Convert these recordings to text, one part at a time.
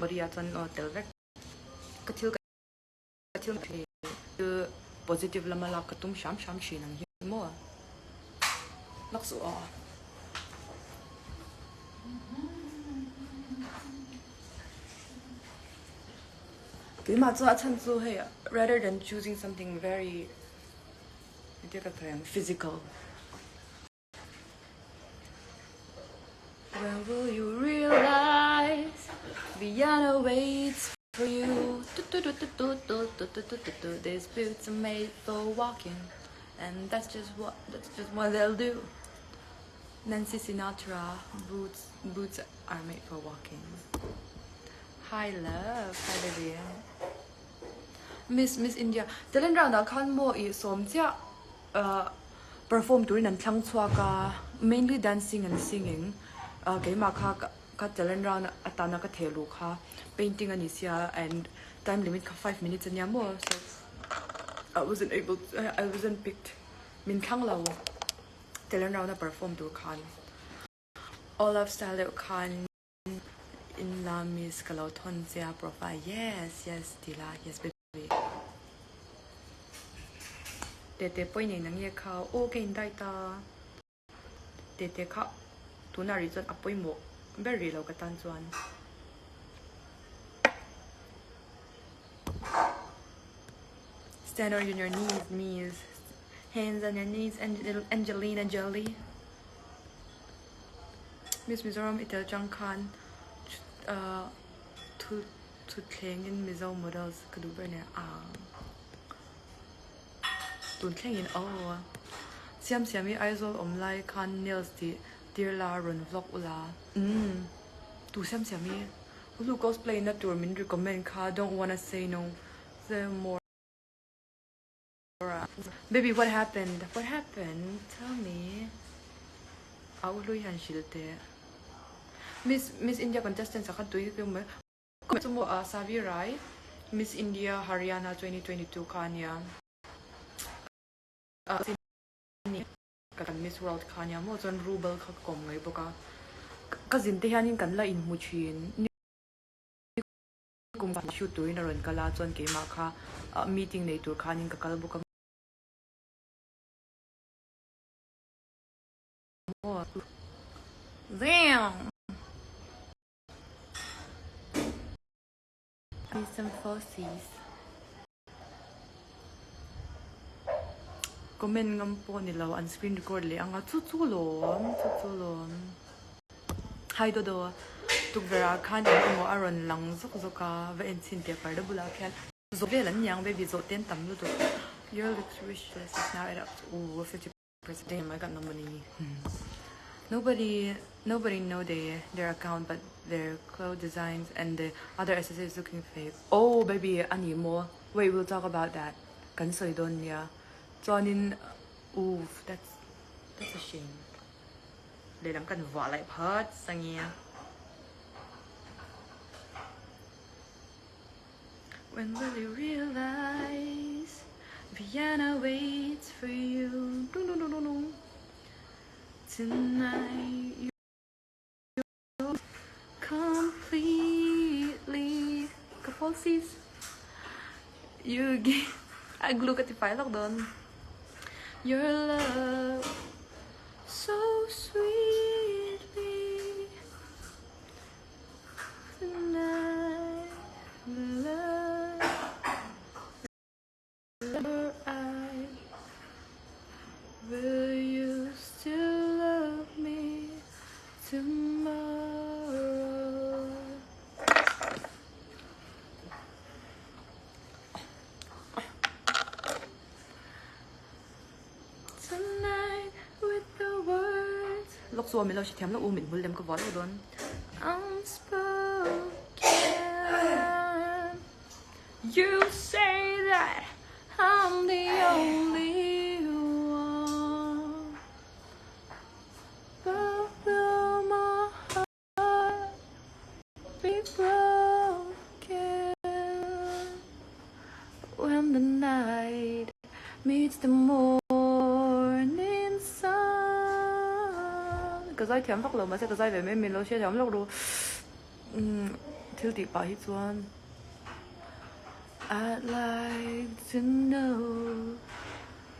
body at one or tell rek katil the positive lama la katum sham shi nang hi mo laksu rather than choosing something very physical. When will you realize Vienna waits for you? These boots are made for walking, and that's just what they'll do. Nancy Sinatra, boots are made for walking. Hi love, hi baby. Miss India. Telen round da kan mo I som tia perform during an thlang chua mainly dancing and singing. Ke ma ka telen round atana ka thelu kha painting anisia and time limit ka 5 minutes anya mo, so I wasn't picked. Min thlang law telen round perform dur khan. All of style khan in la miss kaloton sia profile. Yes Dila, yes baby. Tete poi nei nang ye kha okay dai ta tete kha tuna reason apoi mo very low ka tan chuan stand on your knees hands on your knees, Angelina Jolie. Miss Mizoram Itel Jang Khan to playing in Mizo models could do better. Don't playing in Siami Aizol Omlai Khan nails the dear la run vlog ula. To Siami who cosplay in that tour min recommend car don't wanna say no. The more baby, what happened? Tell me. Hlui Sailo Miss India contestant sa katuy kumo Savi Rai Miss India Haryana 2022 kanya Miss World kanya mo zon rubel ka kom ngai boka kazin te hanin kan la in muchin kum shoot tu in ron kala chon ke ma kha meeting nei tur khanin ka kal boka damn. Need some fossies. Comment ngam po nila on screen record le ang tutulom. Hi dodo. Tuk vera kan mo aron lang zoka ve ensin te par da bula kyan. Zo velan yang baby zo ten tam lu do. Your looks wishless is now at up to 50%. Damn, I got no money. Nobody know their account, but their clothes designs and the other accessories looking fake. Oh baby, ani mo. Wait, we'll talk about that. Kansoy don ya. Jonin, oof, that's a shame. Để làm cần vỏ lại hết sang nghe. When will you realize Vienna waits for you? No. Tonight you're completely kapolsis. You get I glue at the file done. Your love so sweetly tonight. Love your eyes. Will you still love me tomorrow? Tonight with the words lúc xưa mình lo chỉ thèm lúc mình muốn làm cái vỏ luôn unspoken. You say that I'm the only one, but will my heart be broken when the night meets the morning sun? Cái giai thèm phát lờ mà sẽ cái giai về mấy mình lo sẽ thèm lúc đồ till the by his one. I'd like to know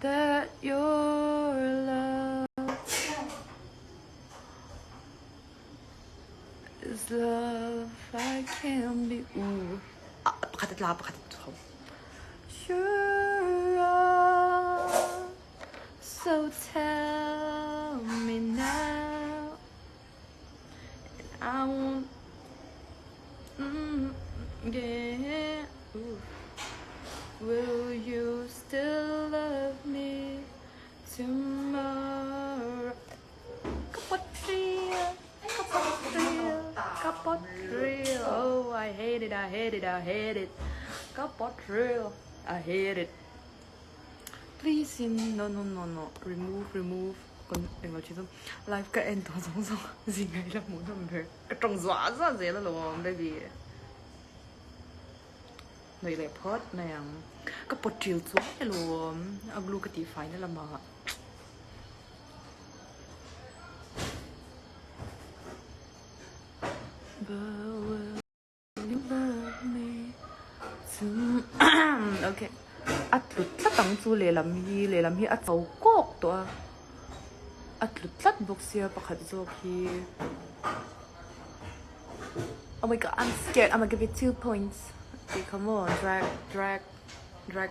that your love is love I can be. Ooh. Sure. So tell me now. I won't. Yeah. Ooh. Will you still love me tomorrow? Kapotria, kapotria, kapotria. Oh, I hate it, I hate it, I hate it. Kapotria, I hate it. Please, no. Remove. Con đừng nói chuyện xong. Live các em toàn xong gì ngay là muốn làm việc. Cái trồng dọa ra gì là luôn, baby. Này lại phớt này cái bột chiều xuống này luôn blue cái tí phải nữa là mà ok ắt lụt tất tặng chú lệ làm hi ắt sầu cốcตัวắt lụt tất bốc xia bạc hạt dô khi oh my god I'm scared I'm gonna give it 2 points. Okay, come on, drag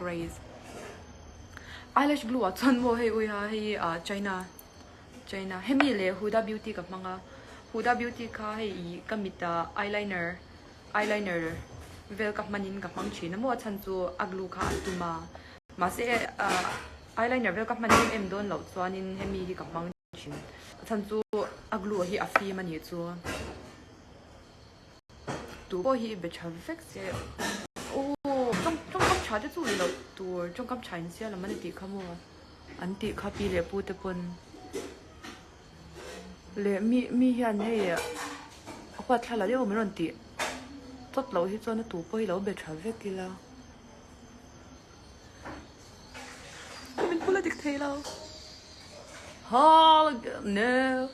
raise. Eyelash glue at son mo hey uy ha hey China hemi le Huda Beauty ka mga Huda Beauty ka hey kamita eyeliner vel ka manin ka pang chin mo chan chu aglu ka atuma ma se eyeliner vel ka manin em don lo chuanin hemi hi ka pang chin chan chu aglu hi afi mani chu tu bo hi be perfect se ô trong cấp trà chứ gì đâu tu trong cấp trà xe là mình đi khám mua anh đi copy để bút tập quân để mi hiện hay à hoặc là là điều mình làm đi tốt lâu thì cho nó tu bo hi lâu be perfect kia là mình bút là được thế đâu oh no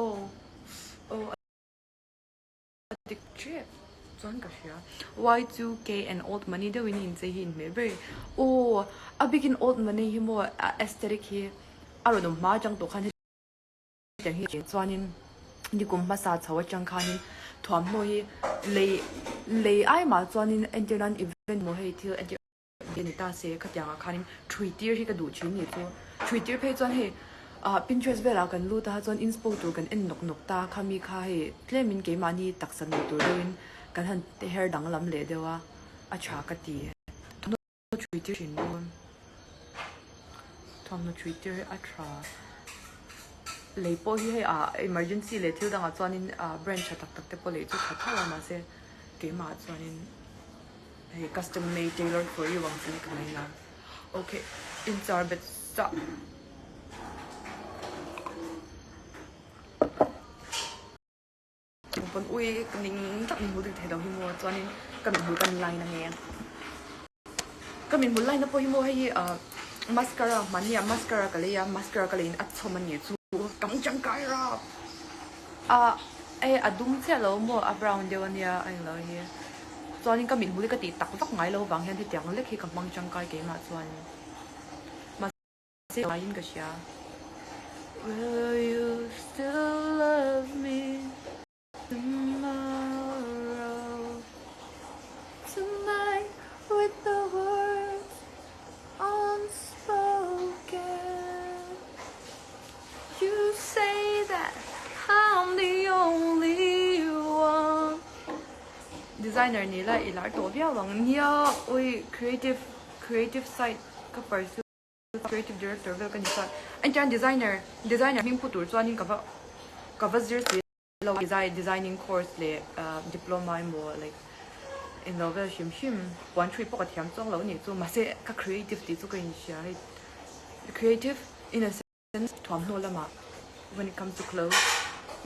oh the trip Y2K and old money da win in say hin maybe oh a big in old money hi mo aesthetic hi aro no ma jang to khan hi hi chuanin ni kum ma sa chawa chang khan thom mo hi le ai ma chuanin enteran event mo hei thil ni ta se khatyang khan 3 tier hi ka du chin ni chu 3 tier phe chuan he Pinterest vela kan lu ta chuan inspo tu kan en nok ta khami kha he tlemin ke mani taksan tu doin kan han te hair dang lam le dewa acha ka ti no Twitter shin don thom no Twitter atra le po hi he emergency le thil dang chuanin brand cha tak te po le chu thatha ma se ke ma chuanin hey custom made tailored for you wang sin kamai na okay in but stop con ui mình chắc mình muốn được thấy đầu himo cho nên cần mình muốn cần line này nghe cần mình muốn line nó po himo hay mascara mania mascara cái lấy ắt cho mình nhớ chú cắm trăng cái ra đúng thế lâu mua brown điều này anh nói gì cho nên cần mình muốn cái tí tắc tóc ngay lâu vàng hiện thì tiếng lấy khi cầm băng trăng cái mà cho nên mà sẽ lại những cái gì Will you still love me tomorrow, tonight with the words unspoken? You say that I'm the only one. Designer nila ilar to bia wang nia oi creative site ka pursue creative director vel kan sa anh chan designer min putur chuanin ka va zir designing course le diploma mo like in novel him 1 3 poka thiam chong lo ni chu ma se ka creative ti chu ka in sha creative in a sense thom no lama when it comes to clothes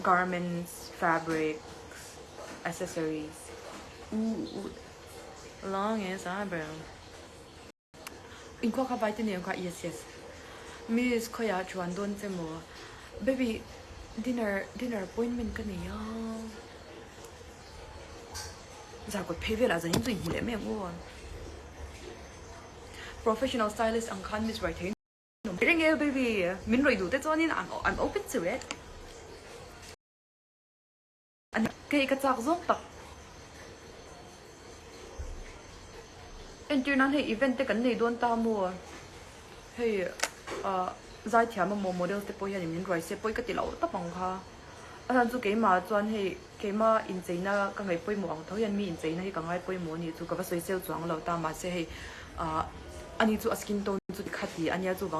garments fabrics accessories long as eyebrow in ko ka vai te ne ka yes miss ko ya chuan don che mo baby dinner appointment ka ne ya giờ có phê về là giờ những gì mù lẽ mẹ ngu professional stylist ang khan Miss Right thế cái nghe baby mình rồi đủ thế cho nên I'm open to it anh cái chắc giống tập anh chưa nói thì event cái này đón ta mua hay giải thiệu mà model thì bây giờ mình rồi sẽ bây cái tỷ lệ tập bằng ha anh chú cái mà chọn cái mà inchei na cái ngày bây mua ông thâu yên mi inchei na cái ngày bây mua ni chú cái vật soi sale chọn lâu ta mà sẽ anh chú skin tone chú khát đi anh chú vào